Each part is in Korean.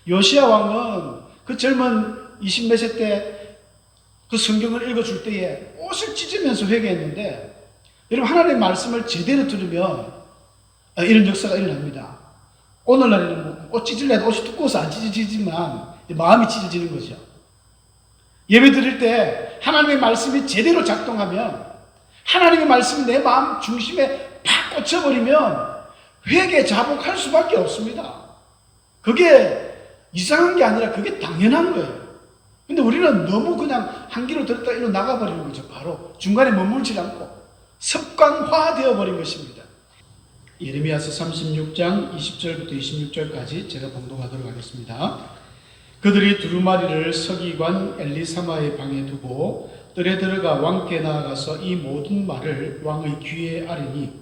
요시야 왕은 그 젊은 20몇 세 때 그 성경을 읽어줄 때에 옷을 찢으면서 회개했는데, 여러분 하나님의 말씀을 제대로 들으면 이런 역사가 일어납니다. 오늘날에는 옷 찢으려도 옷이 두꺼워서 안 찢어지지만 마음이 찢어지는 거죠. 예배 드릴 때 하나님의 말씀이 제대로 작동하면, 하나님의 말씀이 내 마음 중심에 팍 꽂혀버리면 회개 자복할 수밖에 없습니다. 그게 이상한 게 아니라 그게 당연한 거예요. 근데 우리는 너무 그냥 한 귀로 들었다 일로 나가버리는 거죠. 바로 중간에 머물지 않고 습관화되어 버린 것입니다. 예레미야서 36장 20절부터 26절까지 제가 봉독하도록 하겠습니다. 그들이 두루마리를 서기관 엘리사마의 방에 두고 뜰에 들어가 왕께 나아가서 이 모든 말을 왕의 귀에 아뢰니,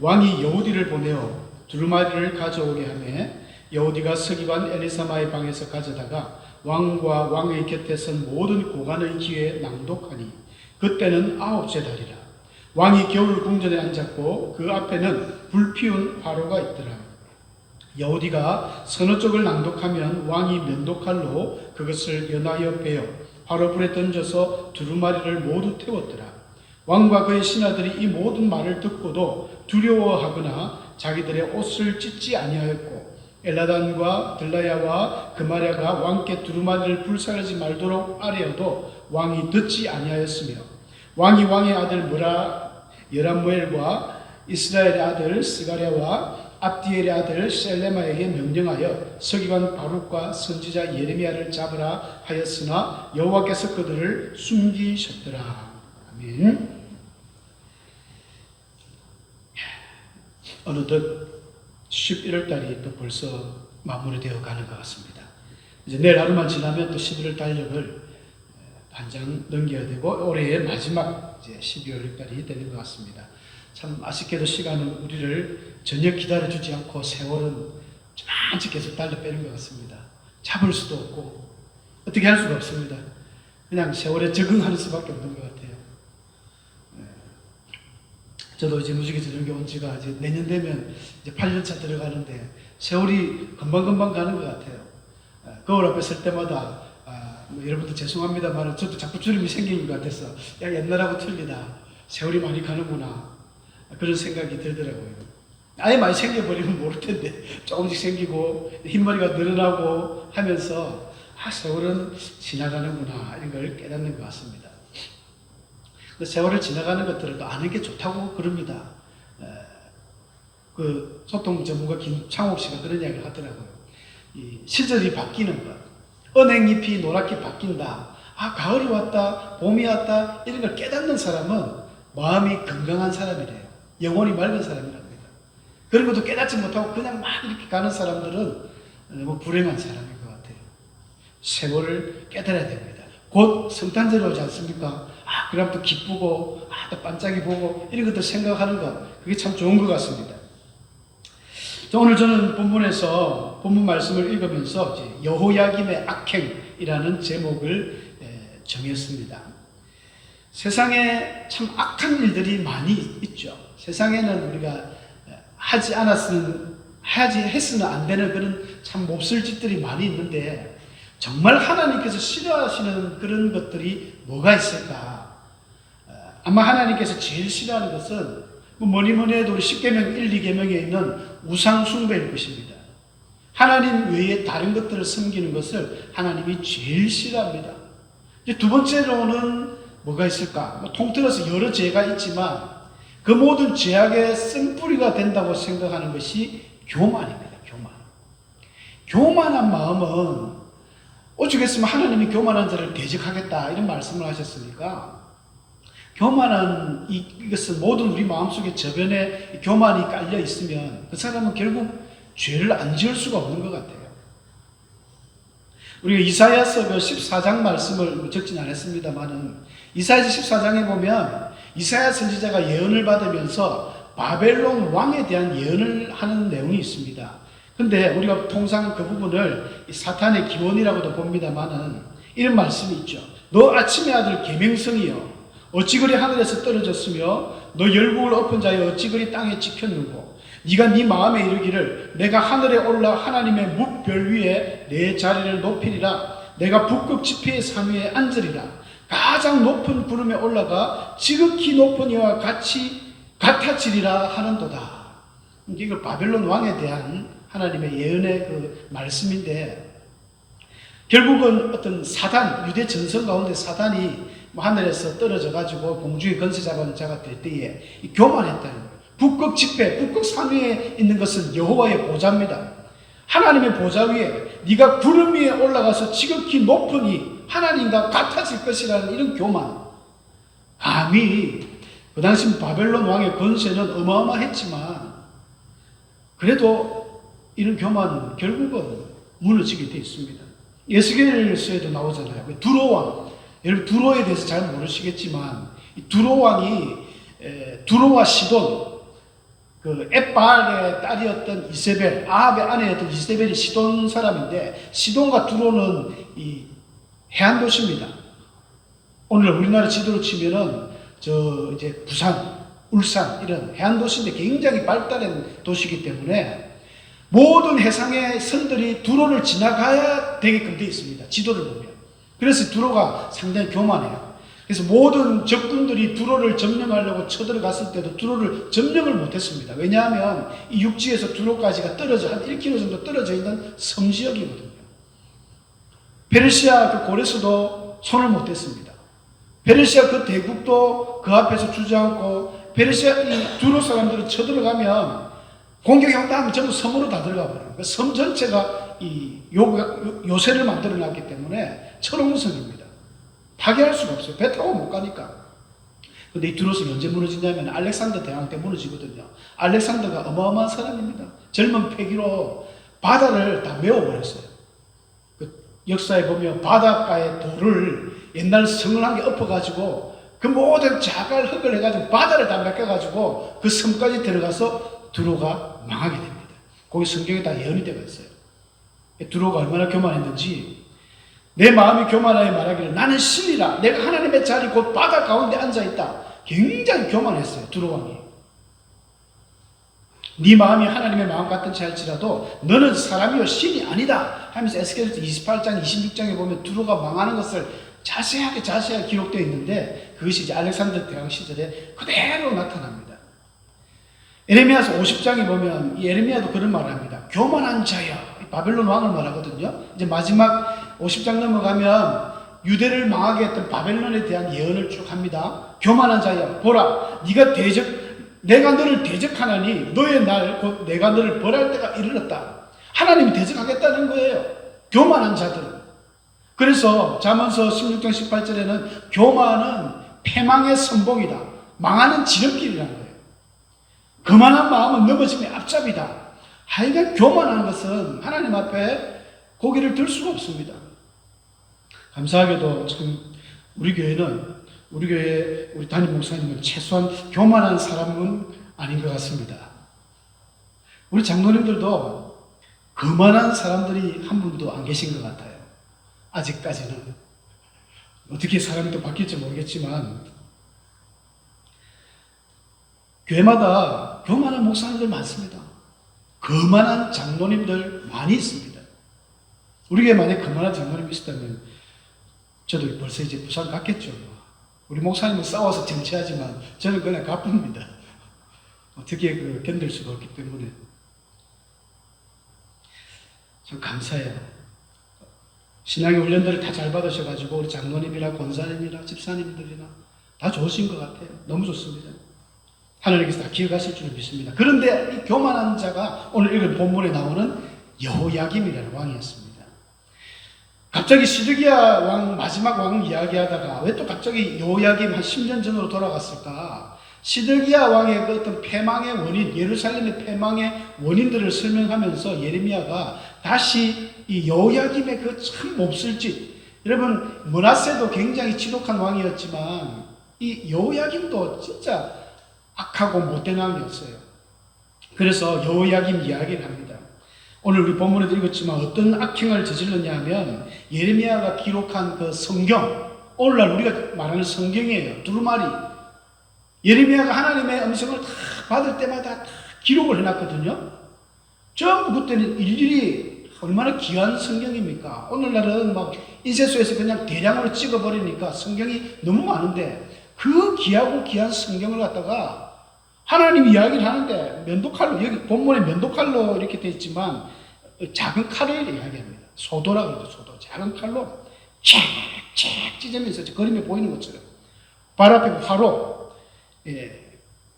왕이 여우디를 보내어 두루마리를 가져오게 하며 여우디가 서기관 엘리사마의 방에서 가져다가 왕과 왕의 곁에 선 모든 고관의 귀에 낭독하니, 그때는 9째 달이라. 왕이 겨울 궁전에 앉았고 그 앞에는 불피운 화로가 있더라. 여우디가 서너 쪽을 낭독하면 왕이 면도칼로 그것을 연하여 베어 화로불에 던져서 두루마리를 모두 태웠더라. 왕과 그의 신하들이 이 모든 말을 듣고도 두려워하거나 자기들의 옷을 찢지 아니하였고, 엘라단과 들라야와 그마랴가 왕께 두루마리를 불살하지 말도록 아뢰어도 왕이 듣지 아니하였으며, 왕이 왕의 아들 여람무엘과 이스라엘의 아들 스가랴와 압디엘의 아들 셀레마에게 명령하여 서기관 바룩과 선지자 예레미야를 잡으라 하였으나 여호와께서 그들을 숨기셨더라. 아멘. 어느덧 11월 달이 또 벌써 마무리되어 가는 것 같습니다. 이제 내일 하루만 지나면 또 11월 달력을 한 장 넘겨야 되고, 올해의 마지막 이제 12월 달이 되는 것 같습니다. 참 아쉽게도 시간은 우리를 전혀 기다려주지 않고 세월은 저만치 계속 달려 빼는 것 같습니다. 잡을 수도 없고 어떻게 할 수가 없습니다. 그냥 세월에 적응하는 수밖에 없는 것 같아요. 저도 이제 무지개 저녁에 온 지가 이제 내년 되면 이제 8년차 들어가는데 세월이 금방금방 가는 것 같아요. 거울 앞에 설 때마다 여러분들 죄송합니다만 저도 자꾸 주름이 생기는 것 같아서, 야, 옛날하고 틀리다, 세월이 많이 가는구나, 그런 생각이 들더라고요. 아예 많이 생겨버리면 모를 텐데 조금씩 생기고 흰머리가 늘어나고 하면서 세월은 지나가는구나, 이런 걸 깨닫는 것 같습니다. 그 세월을 지나가는 것들을 또 아는 게 좋다고 그럽니다. 그 소통 전문가 김창옥 씨가 그런 이야기를 하더라고요. 이 시절이 바뀌는 것, 은행잎이 노랗게 바뀐다, 가을이 왔다, 봄이 왔다, 이런 걸 깨닫는 사람은 마음이 건강한 사람이래요. 영혼이 맑은 사람이랍니다. 그런 것도 깨닫지 못하고 그냥 막 이렇게 가는 사람들은 너무 불행한 사람인 것 같아요. 세월을 깨달아야 됩니다. 곧 성탄절이 오지 않습니까? 그럼 또 기쁘고, 또 반짝이 보고, 이런 것들 생각하는 것, 그게 참 좋은 것 같습니다. 오늘 저는 본문에서, 본문 말씀을 읽으면서 여호야김의 악행이라는 제목을 정했습니다. 세상에 참 악한 일들이 많이 있죠. 세상에는 우리가 했으면 안 되는 그런 참 몹쓸 짓들이 많이 있는데, 정말 하나님께서 싫어하시는 그런 것들이 뭐가 있을까? 아마 하나님께서 제일 싫어하는 것은 뭐니 해도 우리 10계명 1, 2계명에 있는 우상 숭배일 것입니다. 하나님 외에 다른 것들을 섬기는 것을 하나님이 제일 싫어합니다. 이제 두 번째로는 뭐가 있을까? 통틀어서 여러 죄가 있지만 그 모든 죄악의 쓴뿌리가 된다고 생각하는 것이 교만입니다. 교만한 마음은, 오죽했으면 하나님이 교만한 자를 대적하겠다 이런 말씀을 하셨으니까, 교만한 이것은 모든 우리 마음속에 저변에 교만이 깔려 있으면 그 사람은 결국 죄를 안 지을 수가 없는 것 같아요. 우리가 이사야서 14장 말씀을 적진 않았습니다만은, 이사야서 14장에 보면 이사야 선지자가 예언을 받으면서 바벨론 왕에 대한 예언을 하는 내용이 있습니다. 근데 우리가 통상 그 부분을 사탄의 기원이라고도 봅니다만은 이런 말씀이 있죠. 너 아침의 아들 계명성이여, 어찌 그리 하늘에서 떨어졌으며 너 열국을 엎은 자여 어찌 그리 땅에 찍혔는고, 네가 네 마음에 이르기를 내가 하늘에 올라 하나님의 무별 위에 내 자리를 높이리라. 내가 북극 지폐의 상위에 앉으리라. 가장 높은 구름에 올라가 지극히 높은 이와 같아지리라 하는도다. 이거 바벨론 왕에 대한 하나님의 예언의 그 말씀인데, 결국은 어떤 사단, 유대 전선 가운데 사단이 하늘에서 떨어져 가지고 공중에 건세 잡은 자가 될 때에 교만했다는 거예요. 북극 지폐, 북극 산 위에 있는 것은 여호와의 보좌입니다. 하나님의 보좌 위에 네가 구름 위에 올라가서 지극히 높으니 하나님과 같아질 것이라는 이런 교만. 감히 그 당시 바벨론 왕의 권세는 어마어마했지만 그래도 이런 교만은 결국은 무너지게 되어 있습니다. 에스겔서에도 나오잖아요. 두로 왕. 여러분 두로에 대해서 잘 모르시겠지만 두로 왕이 두로와 시돈, 그 엣바알의 딸이었던 이세벨, 아합의 아내였던 이세벨이 시돈 사람인데, 시돈과 두로는 이 해안 도시입니다. 오늘 우리나라 지도로 치면은 이제 부산, 울산 이런 해안 도시인데 굉장히 발달한 도시이기 때문에 모든 해상의 선들이 두로를 지나가야 되게끔 되어 있습니다. 지도를 보면. 그래서 두로가 상당히 교만해요. 그래서 모든 적군들이 두로를 점령하려고 쳐들어갔을 때도 두로를 점령을 못했습니다. 왜냐하면 이 육지에서 두로까지가 떨어져 한 1km 정도 떨어져 있는 섬지역이거든요. 페르시아 그 고레스도 손을 못댔습니다. 페르시아 그 대국도 그 앞에서 주저앉고, 페르시아 이 두로 사람들은 쳐들어가면 공격이 온다 하면 전부 섬으로 다 들어가 버려요. 그 섬 전체가 이 요새를 만들어 놨기 때문에 철옹성입니다. 파괴할 수가 없어요. 배 타고 못 가니까. 근데 이 두로스는 언제 무너지냐면 알렉산더 대왕 때 무너지거든요. 알렉산더가 어마어마한 사람입니다. 젊은 패기로 바다를 다 메워버렸어요. 그 역사에 보면 바닷가의 돌을 옛날 성을 한 개 엎어가지고 그 모든 자갈 흙을 해가지고 바다를 다 메꿔가지고 그 섬까지 들어가서 두로가 망하게 됩니다. 거기 성경에 다 예언이 되어 있어요. 두로가 얼마나 교만했는지, 내 마음이 교만하여 말하기를 나는 신이라, 내가 하나님의 자리 곧 바다 가운데 앉아있다. 굉장히 교만했어요. 두로 왕이. 네 마음이 하나님의 마음 같은지 할지라도 너는 사람이요 신이 아니다 하면서 에스겔서 28장 26장에 보면 두로가 망하는 것을 자세하게 기록되어 있는데, 그것이 이제 알렉산더 대왕 시절에 그대로 나타납니다. 에레미야서 50장에 보면 이 에레미야도 그런 말을 합니다. 교만한 자여, 바벨론 왕을 말하거든요. 이제 마지막 50장 넘어가면 유대를 망하게 했던 바벨론에 대한 예언을 쭉 합니다. 교만한 자여, 보라, 내가 너를 대적하나니 너의 날 곧 내가 너를 벌할 때가 이르렀다. 하나님이 대적하겠다는 거예요. 교만한 자들. 그래서 잠언서 16장 18절에는 교만은 패망의 선봉이다. 망하는 지름길이라는 거예요. 거만한 마음은 넘어짐의 앞잡이다. 하여간 교만한 것은 하나님 앞에 고개를 들 수가 없습니다. 감사하게도 참 우리 교회 우리 담임 목사님은 최소한 교만한 사람은 아닌 것 같습니다. 우리 장로님들도 거만한 사람들이 한 분도 안 계신 것 같아요. 아직까지는. 어떻게 사람이 또 바뀔지 모르겠지만 교회마다 교만한 목사님들 많습니다. 거만한 장로님들 많이 있습니다. 우리 교회 만약에 거만한 장로님이 있었다면 저도 벌써 이제 부산 갔겠죠. 우리 목사님은 싸워서 정치하지만 저는 그냥 가쁩니다. 어떻게 견딜 수가 없기 때문에. 참 감사해요. 신앙의 훈련들을 다 잘 받으셔가지고 우리 장로님이나 권사님이나 집사님들이나 다 좋으신 것 같아요. 너무 좋습니다. 하나님께서 다 기억하실 줄을 믿습니다. 그런데 이 교만한 자가 오늘 읽은 본문에 나오는 여호야김이라는 왕이었습니다. 갑자기 시드기야 왕, 마지막 왕 이야기하다가 왜 또 갑자기 여호야김 한 10년 전으로 돌아갔을까? 시드기야 왕의 그 어떤 패망의 원인, 예루살렘의 패망의 원인들을 설명하면서 예레미야가 다시 이 여호야김의 그 참 몹쓸 짓, 여러분 므낫세도 굉장히 지독한 왕이었지만 이 여호야김도 진짜 악하고 못된 왕이었어요. 그래서 여호야김 이야기를 합니다. 오늘 우리 본문에도 읽었지만 어떤 악행을 저질렀냐 하면 예레미야가 기록한 그 성경, 오늘날 우리가 말하는 성경이에요. 두루마리. 예레미야가 하나님의 음성을 다 받을 때마다 다 기록을 해놨거든요. 전부 그때는 일일이 얼마나 귀한 성경입니까? 오늘날은 막 인쇄소에서 그냥 대량으로 찍어버리니까 성경이 너무 많은데 그 귀하고 귀한 성경을 갖다가 하나님이 이야기를 하는데 면도칼로, 여기 본문에 면도칼로 이렇게 되어 있지만 작은 칼을 이야기합니다. 소도라 그러죠. 소도. 작은 칼로 촤촤 찢으면서 그림에 보이는 것처럼 발 앞에 화로,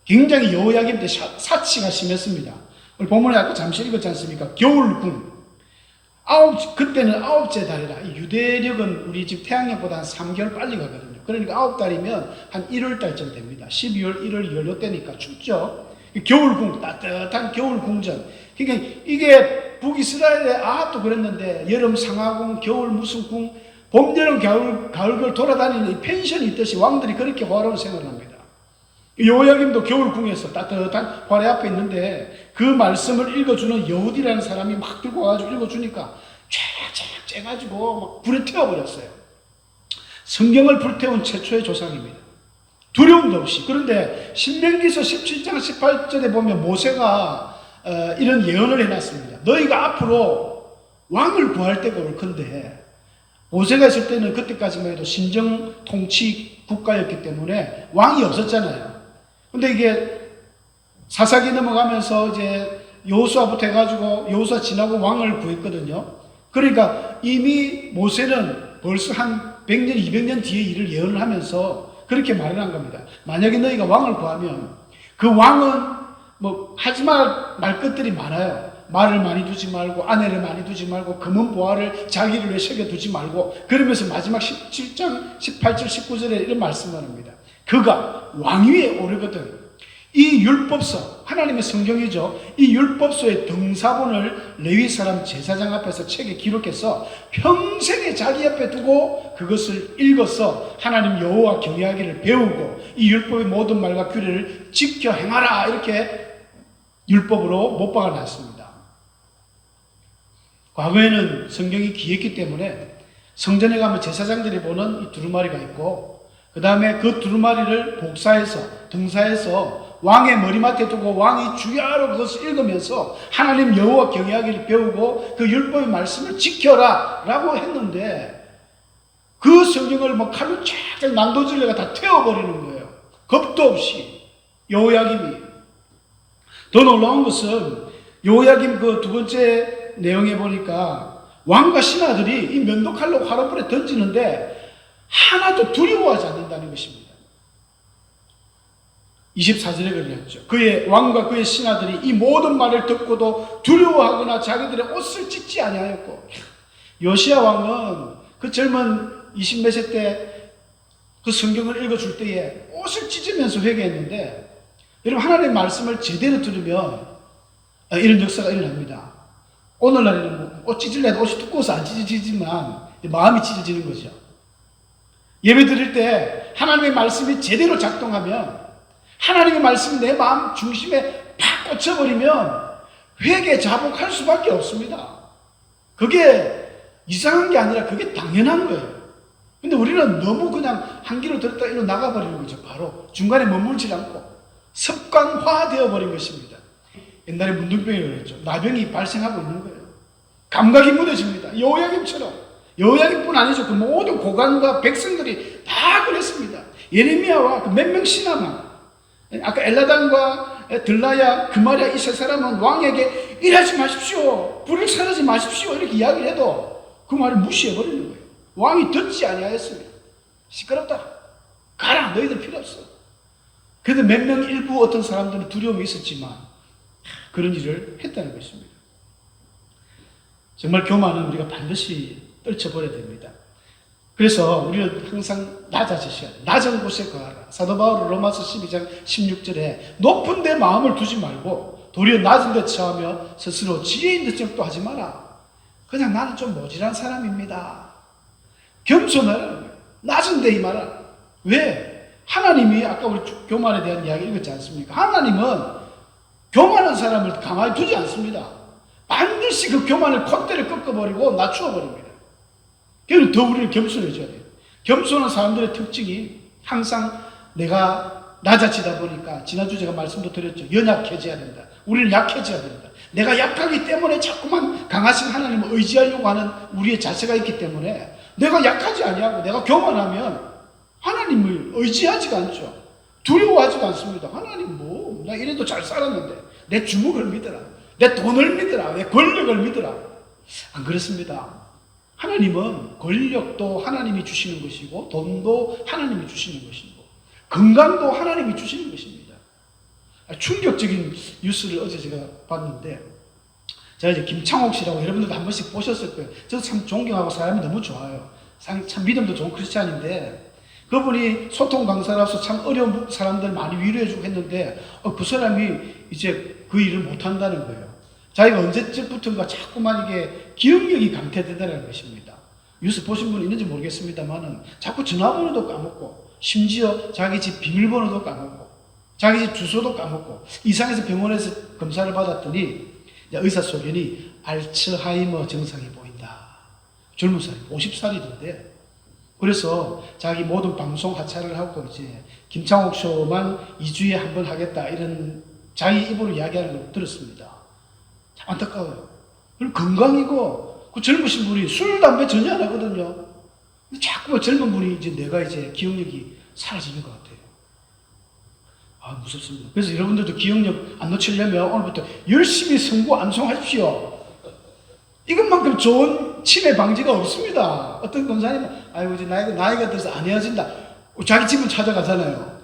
굉장히 여호야김 때 사치가 심했습니다. 오늘 본문에 아까 잠시 읽었지 않습니까? 겨울궁. 그때는 9째 달이라. 이 유대력은 우리 집 태양력보다 한 3개월 빨리 가거든요. 그러니까 9달이면 한 1월 달쯤 됩니다. 12월, 1월, 2월 요때니까 춥죠. 겨울궁, 따뜻한 겨울궁전. 그러니까 이게 북이스라엘의 아합도 그랬는데 여름 상하궁, 겨울 무슨 궁, 봄, 여름, 가을 돌아다니는 이 펜션이 있듯이 왕들이 그렇게 화려한 생활을 합니다. 여호야김도 겨울궁에서 따뜻한 화래 앞에 있는데 그 말씀을 읽어주는 여우디라는 사람이 막 들고 와가지고 읽어주니까 쫙쫙 째가지고 막 불에 태워버렸어요. 성경을 불태운 최초의 조상입니다. 두려움도 없이. 그런데 신명기서 17장 18절에 보면 모세가 이런 예언을 해놨습니다. 너희가 앞으로 왕을 구할 때가 올 건데, 모세가 있을 때는 그때까지만 해도 신정 통치 국가였기 때문에 왕이 없었잖아요. 근데 이게 사사기 넘어가면서 이제 여호수아부터 해가지고 여호수아 지나고 왕을 구했거든요. 그러니까 이미 모세는 벌써 한 100년, 200년 뒤에 일을 예언을 하면서 그렇게 말을 한 겁니다. 만약에 너희가 왕을 구하면 그 왕은 뭐 하지 말 것들이 많아요. 말을 많이 두지 말고, 아내를 많이 두지 말고, 금은 보화를 자기를 위해 새겨두지 말고, 그러면서 마지막 17장 18절 19절에 이런 말씀을 합니다. 그가 왕위에 오르거든 이 율법서, 하나님의 성경이죠. 이 율법서의 등사본을 레위 사람 제사장 앞에서 책에 기록해서 평생에 자기 앞에 두고 그것을 읽어서 하나님 여호와 경외하기를 배우고 이 율법의 모든 말과 규례를 지켜 행하라, 이렇게 율법으로 못 박아놨습니다. 과거에는 성경이 귀했기 때문에 성전에 가면 제사장들이 보는 이 두루마리가 있고, 그 다음에 그 두루마리를 복사해서 등사해서 왕의 머리맡에 두고 왕이 주야로 그것을 읽으면서 하나님 여호와 경외하기를 배우고 그 율법의 말씀을 지켜라 라고 했는데, 그 성경을 뭐 칼로 쫙 난도질레가 다 태워버리는 거예요. 겁도 없이. 여호야김이. 더 놀라운 것은 여호야김 그 두 번째 내용에 보니까 왕과 신하들이 이 면도칼로 화롯불에 던지는데 하나도 두려워하지 않는다는 것입니다. 24절에 그랬죠. 그의 왕과 그의 신하들이 이 모든 말을 듣고도 두려워하거나 자기들의 옷을 찢지 아니하였고, 요시야 왕은 그 젊은 20몇 세 때 그 성경을 읽어줄 때에 옷을 찢으면서 회개했는데, 여러분 하나님의 말씀을 제대로 들으면 이런 역사가 일어납니다. 오늘날에는 옷 찢으려도 옷이 두꺼워서 안 찢어지지만 마음이 찢어지는 거죠. 예배 드릴 때 하나님의 말씀이 제대로 작동하면, 하나님의 말씀이 내 마음 중심에 팍 꽂혀버리면 회개 자복할 수밖에 없습니다. 그게 이상한 게 아니라 그게 당연한 거예요. 근데 우리는 너무 그냥 한 귀로 들었다 이로 나가버리는 거죠. 바로 중간에 머물지 않고 습관화되어 버린 것입니다. 옛날에 문둥병이라고 그랬죠. 나병이 발생하고 있는 거예요. 감각이 무뎌집니다. 여호야김처럼. 여호야김뿐 아니죠. 그 모든 고관과 백성들이 다 그랬습니다. 예레미야와 그 몇 명 신하만, 아까 엘라단과 들라야, 그마리아, 이 세 사람은 왕에게 일하지 마십시오, 불을 사르지 마십시오 이렇게 이야기를 해도 그 말을 무시해버리는 거예요. 왕이 듣지 아니하였습니다. 시끄럽다, 가라, 너희들 필요 없어. 그래도 몇 명 일부 어떤 사람들은 두려움이 있었지만 그런 일을 했다는 것입니다. 정말 교만은 우리가 반드시 떨쳐버려야 됩니다. 그래서 우리는 항상 낮아지셔야 돼요. 낮은 곳에 거하라. 사도 바울은 로마서 12장 16절에 높은 데 마음을 두지 말고 도리어 낮은 데 처하며 스스로 지혜 있는 척도 하지 마라. 그냥 나는 좀 모질한 사람입니다. 겸손하라는 거예요. 낮은 데 임하라. 왜? 하나님이 아까 우리 교만에 대한 이야기 읽었지 않습니까? 하나님은 교만한 사람을 가만히 두지 않습니다. 반드시 그 교만을 콧대를 꺾어버리고 낮추어버립니다. 그래서 더 우리는 겸손해져야 돼요. 겸손한 사람들의 특징이 항상 내가 낮아지다 보니까 지난주 제가 말씀도 드렸죠. 연약해져야 된다. 우리는 약해져야 된다. 내가 약하기 때문에 자꾸만 강하신 하나님을 의지하려고 하는 우리의 자세가 있기 때문에 내가 약하지 아니하고 내가 교만하면 하나님을 의지하지가 않죠. 두려워하지도 않습니다. 하나님 나 이래도 잘 살았는데 내 주먹을 믿어라. 내 돈을 믿어라. 내 권력을 믿어라. 안 그렇습니다. 하나님은 권력도 하나님이 주시는 것이고 돈도 하나님이 주시는 것이고 건강도 하나님이 주시는 것입니다. 충격적인 뉴스를 어제 제가 봤는데 제가 이제 김창옥 씨라고 여러분들도 한 번씩 보셨을 거예요. 저도 참 존경하고 사람이 너무 좋아요. 참 믿음도 좋은 크리스찬인데 그분이 소통 강사라서 참 어려운 사람들 많이 위로해주고 했는데 그 사람이 이제 그 일을 못한다는 거예요. 자기가 언제쯤부터인가 자꾸만 이게 기억력이 감퇴되다는 것입니다. 뉴스 보신 분 있는지 모르겠습니다만은 자꾸 전화번호도 까먹고 심지어 자기 집 비밀번호도 까먹고 자기 집 주소도 까먹고 이상해서 병원에서 검사를 받았더니 의사 소견이 알츠하이머 증상이 보인다. 젊은 사람이 50살이던데 그래서 자기 모든 방송 하차를 하고 이제 김창옥 쇼만 2주에 한 번 하겠다 이런 자기 입으로 이야기하는 걸 들었습니다. 참 안타까워요. 그리고 건강이고 그 젊으신 분이 술, 담배 전혀 안 하거든요. 자꾸 젊은 분이 이제 내가 이제 기억력이 사라지는 것 같아요. 무섭습니다. 그래서 여러분들도 기억력 안 놓치려면 오늘부터 열심히 성구 암송하십시오. 이것만큼 좋은 치매 방지가 없습니다. 어떤 권사님은 이제 나이가 들어서 안 헤어진다. 자기 집은 찾아가잖아요.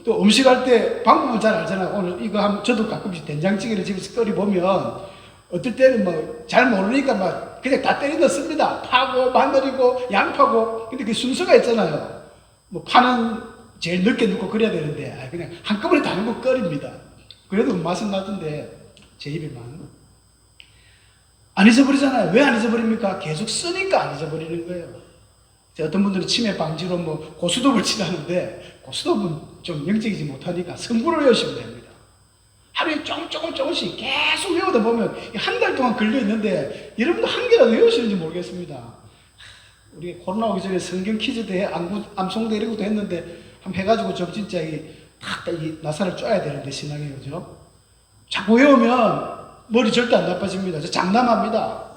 또 음식할 때 방법은 잘 알잖아요. 오늘 이거 하면 저도 가끔씩 된장찌개를 집에서 끓여 보면 어떨 때는 잘 모르니까 그냥 다 때려 넣습니다. 파고 마늘이고 양파고. 근데 그 순서가 있잖아요. 파는 제일 늦게 넣고 끓여야 되는데 그냥 한꺼번에 다 넣고 끓입니다. 그래도 맛은 나던데 제 입에만 안 잊어버리잖아요. 왜 안 잊어버립니까? 계속 쓰니까 안 잊어버리는 거예요. 어떤 분들은 치매 방지로 고스톱을 치라는데 고스톱은 좀 영적이지 못하니까 성분을 외우시면 됩니다. 하루에 조금씩 계속 외우다 보면 한 달 동안 걸려있는데 여러분도 한 개라도 외우시는지 모르겠습니다. 우리 코로나 오기 전에 성경 퀴즈 대회, 암송대 이런 것도 했는데 한번 해가지고 좀 진짜 이 나사를 쪼아야 되는데 신앙에 그죠? 자꾸 외우면 머리 절대 안 나빠집니다. 저 장담합니다.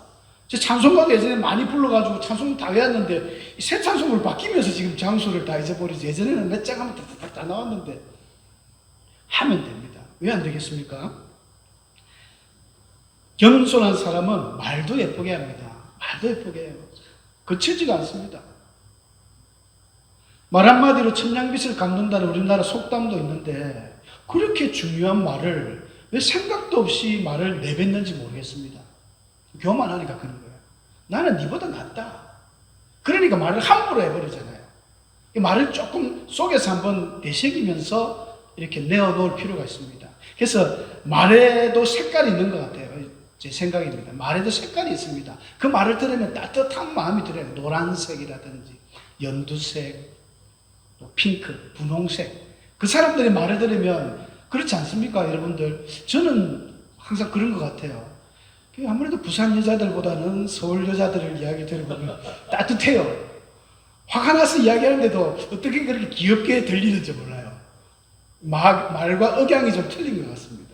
저 찬송가도 예전에 많이 불러가지고 찬송 다 외웠는데 새 찬송으로 바뀌면서 지금 장소를 다 잊어버리지. 예전에는 몇 장 하면 다 나왔는데 하면 됩니다. 왜 안 되겠습니까? 겸손한 사람은 말도 예쁘게 합니다. 말도 예쁘게 해요. 거칠지가 않습니다. 말 한마디로 천냥빚을 갚는다는 우리나라 속담도 있는데 그렇게 중요한 말을 왜 생각도 없이 말을 내뱉는지 모르겠습니다. 교만하니까 그런 거예요. 나는 니보다 낫다. 그러니까 말을 함부로 해버리잖아요. 이 말을 조금 속에서 한번 되새기면서 이렇게 내어놓을 필요가 있습니다. 그래서 말에도 색깔이 있는 것 같아요. 제 생각입니다. 말에도 색깔이 있습니다. 그 말을 들으면 따뜻한 마음이 들어요. 노란색이라든지 연두색, 또 핑크, 분홍색. 그 사람들의 말을 들으면 그렇지 않습니까, 여러분들? 저는 항상 그런 것 같아요. 아무래도 부산 여자들보다는 서울 여자들을 이야기 들어보면 따뜻해요. 화가 나서 이야기하는데도 어떻게 그렇게 귀엽게 들리는지 몰라요. 말과 억양이 좀 틀린 것 같습니다.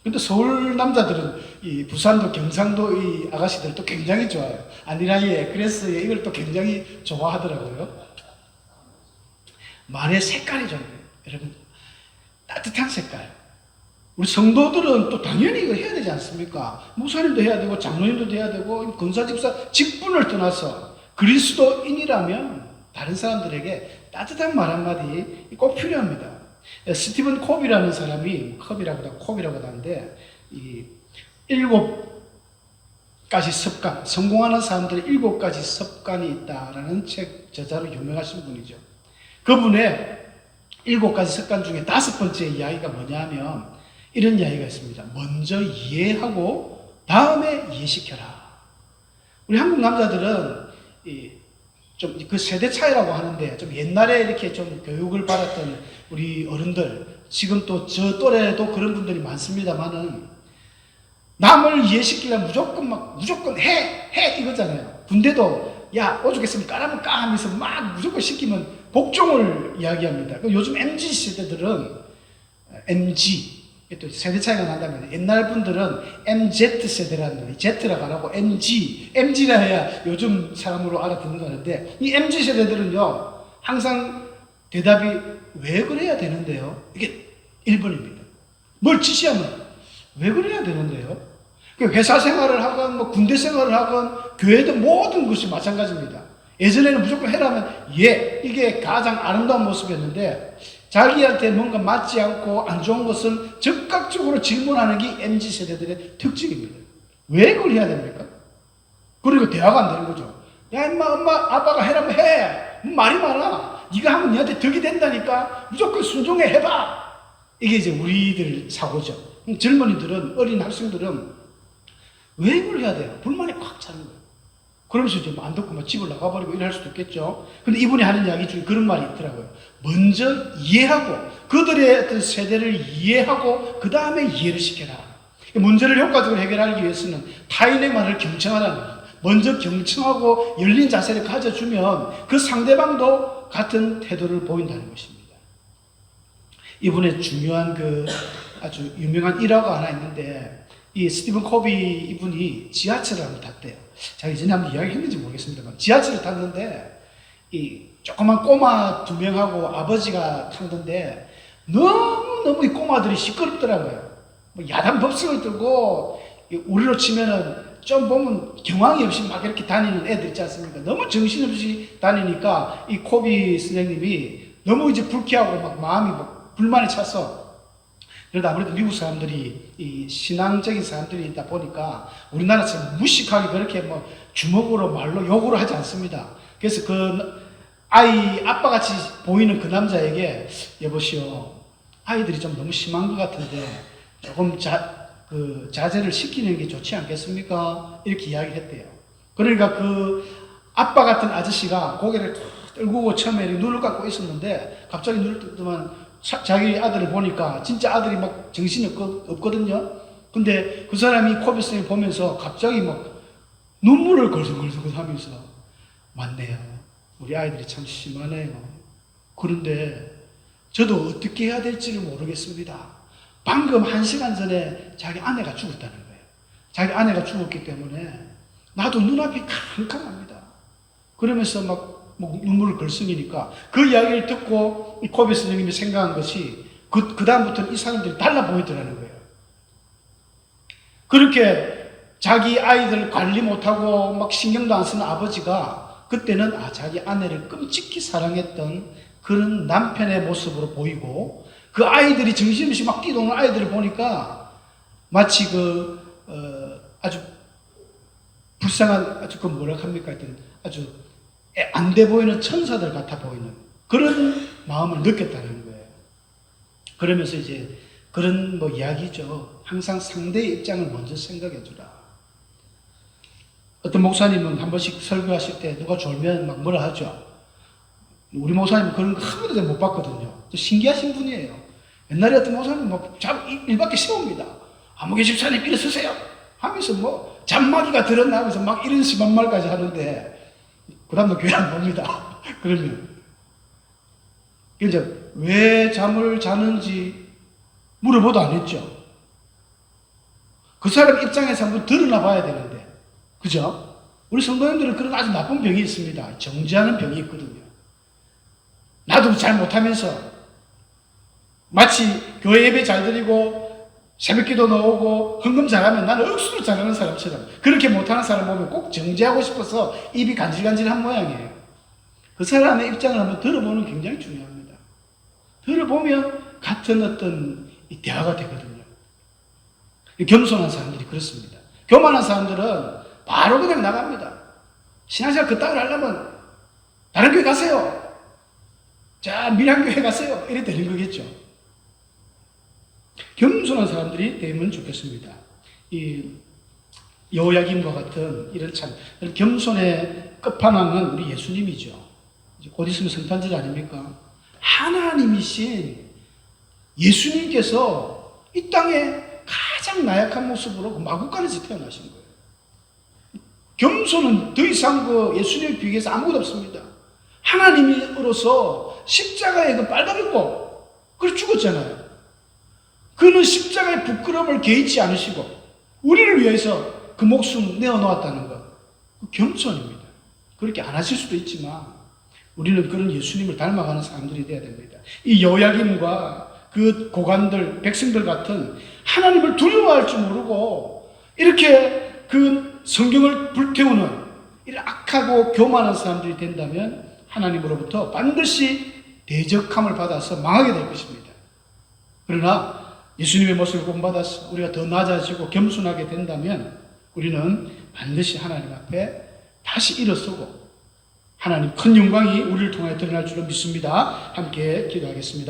근데 서울 남자들은 이 부산도 경상도 이 아가씨들도 굉장히 좋아요. 아니라예, 그래서예 이걸 또 굉장히 좋아하더라고요. 말의 색깔이 좋아요. 여러분, 따뜻한 색깔. 우리 성도들은 또 당연히 이거 해야 되지 않습니까? 목사님도 해야 되고 장로님도 해야 되고 권사 집사 직분을 떠나서 그리스도인이라면 다른 사람들에게 따뜻한 말 한마디 꼭 필요합니다. 스티븐 콥이라는 사람이 콥이라고 하는데 이 7가지 습관, 성공하는 사람들의 7가지 습관이 있다라는 책 저자로 유명하신 분이죠. 그분의 7가지 습관 중에 5번째 이야기가 뭐냐면 이런 이야기가 있습니다. 먼저 이해하고 다음에 이해시켜라. 우리 한국 남자들은 좀 그 세대 차이라고 하는데 좀 옛날에 이렇게 좀 교육을 받았던 우리 어른들, 지금 또 저 또래도 그런 분들이 많습니다만은 남을 이해시키려면 무조건 해 이거잖아요. 군대도 야 오죽했으면 까라면 까 하면서 막 무조건 시키면 복종을 이야기합니다. 요즘 MZ 세대들은 MG 또 세대 차이가 난다면 옛날 분들은 MZ 세대라는 거예요. Z라고 안 하고 MG라 해야 요즘 사람으로 알아듣는 거는데 이 MG 세대들은요 항상 대답이 왜 그래야 되는데요? 이게 1번입니다. 뭘 지시하면 왜 그래야 되는데요? 회사 생활을 하건 뭐 군대 생활을 하건 교회든 모든 것이 마찬가지입니다. 예전에는 무조건 해라면 예, 이게 가장 아름다운 모습이었는데 자기한테 뭔가 맞지 않고 안 좋은 것은 즉각적으로 질문하는 게 MZ 세대들의 특징입니다. 왜 그걸 해야 됩니까? 그리고 대화가 안 되는 거죠. 야 임마 엄마 아빠가 해라면 해. 말이 많아. 네가 하면 니한테 덕이 된다니까 무조건 순종해 해봐. 이게 이제 우리들 사고죠. 젊은이들은 어린 학생들은 왜 이걸 해야 돼요? 불만이 꽉 차는 거예요. 그러면서 이제 안 듣고 막 집을 나가버리고 이럴 수도 있겠죠. 근데 이분이 하는 이야기 중에 그런 말이 있더라고요. 먼저 이해하고 그들의 어떤 세대를 이해하고 그 다음에 이해를 시켜라. 문제를 효과적으로 해결하기 위해서는 타인의 말을 경청하라는 거예요. 먼저 경청하고 열린 자세를 가져주면 그 상대방도 같은 태도를 보인다는 것입니다. 이분의 중요한 그 아주 유명한 일화가 하나 있는데 이 스티븐 코비 이분이 지하철을 한번 탔대요. 제가 이전에 한번 이야기했는지 모르겠습니다만 지하철을 탔는데 이 조그만 꼬마 2명하고 아버지가 탔는데 너무 이 꼬마들이 시끄럽더라고요. 뭐 야단 법석을 들고 우리로 치면은 좀 보면 경황이 없이 막 이렇게 다니는 애들 있지 않습니까? 너무 정신없이 다니니까 이 코비 선생님이 너무 이제 불쾌하고 막 마음이 막 불만이 차서 그러다 아무래도 미국 사람들이 이 신앙적인 사람들이 있다 보니까 우리나라처럼 무식하게 그렇게 뭐 주먹으로 말로 욕으로 하지 않습니다. 그래서 그 아빠같이 보이는 그 남자에게 여보시오 아이들이 좀 너무 심한 것 같은데 조금 자제를 시키는 게 좋지 않겠습니까? 이렇게 이야기를 했대요. 그러니까 그 아빠 같은 아저씨가 고개를 떨구고 처음에 눈을 감고 있었는데 갑자기 눈을 뜨더만 자기 아들을 보니까 진짜 아들이 막 정신이 없거든요. 근데 그 사람이 코비 선생님 보면서 갑자기 막 눈물을 걸성걸성 하면서 맞네요. 우리 아이들이 참 심하네요. 그런데 저도 어떻게 해야 될지를 모르겠습니다. 방금 1시간 전에 자기 아내가 죽었다는 거예요. 자기 아내가 죽었기 때문에 나도 눈앞이 캄캄합니다. 그러면서 막 눈물을 걸성이니까 그 이야기를 듣고 코비 선생님이 생각한 것이 그 다음부터는 이 사람들이 달라 보이더라는 거예요. 그렇게 자기 아이들 관리 못하고 막 신경도 안 쓰는 아버지가 그때는 자기 아내를 끔찍히 사랑했던 그런 남편의 모습으로 보이고 그 아이들이 정신없이 막 뛰노는 아이들을 보니까 마치 아주 불쌍한 아주 뭐라 합니까? 아주 안 돼 보이는 천사들 같아 보이는 그런 마음을 느꼈다는 거예요. 그러면서 이제 그런 이야기죠. 항상 상대의 입장을 먼저 생각해 주라. 어떤 목사님은 한 번씩 설교하실 때 누가 졸면 막 뭐라 하죠. 우리 목사님은 그런 거 한 번도 못 봤거든요. 신기하신 분이에요. 옛날에 어떤 목사님은 일 밖에 세웁니다. 아무개 집사님 일어서세요 하면서 잔마귀가 들었나면서 막 이런 심한 말까지 하는데 그 다음날 교회 안 봅니다. 그러면 이제 왜 잠을 자는지 물어보도 안 했죠. 그 사람 입장에서 한번 드러나 봐야 되는데 그죠? 우리 성도님들은 그런 아주 나쁜 병이 있습니다. 정죄하는 병이 있거든요. 나도 잘 못하면서 마치 교회 예배 잘 드리고 새벽기도 나오고 헌금 잘하면 나는 억수로 잘하는 사람처럼 그렇게 못하는 사람 보면 꼭 정죄하고 싶어서 입이 간질간질한 모양이에요. 그 사람의 입장을 한번 들어보는 게 굉장히 중요합니다. 들어보면 같은 어떤 대화가 되거든요. 겸손한 사람들이 그렇습니다. 교만한 사람들은 바로 그냥 나갑니다. 신앙생활 그따위로 하려면 다른 교회 가세요. 자, 밀양교회 가세요. 이래 되는 거겠죠. 겸손한 사람들이 되면 좋겠습니다. 이 여호야김과 같은 이런 참 겸손의 끝판왕은 우리 예수님이죠. 곧 있으면 성탄절 아닙니까? 하나님이신 예수님께서 이 땅에 가장 나약한 모습으로 마구간에서 태어나신 거예요. 겸손은 더 이상 예수님에 비교해서 아무것도 없습니다. 하나님으로서 십자가에 빨가벗고 그걸 죽었잖아요. 그는 십자가의 부끄러움을 개의치 않으시고 우리를 위해서 그 목숨 내어놓았다는 것, 그 겸손입니다. 그렇게 안 하실 수도 있지만 우리는 그런 예수님을 닮아가는 사람들이 되어야 됩니다. 이 여야김과 그 고관들, 백성들 같은 하나님을 두려워할 줄 모르고 이렇게 그 성경을 불태우는 이런 악하고 교만한 사람들이 된다면 하나님으로부터 반드시 대적함을 받아서 망하게 될 것입니다. 그러나 예수님의 모습을 본받아서 우리가 더 낮아지고 겸손하게 된다면 우리는 반드시 하나님 앞에 다시 일어서고 하나님 큰 영광이 우리를 통하여 드러날 줄을 믿습니다. 함께 기도하겠습니다.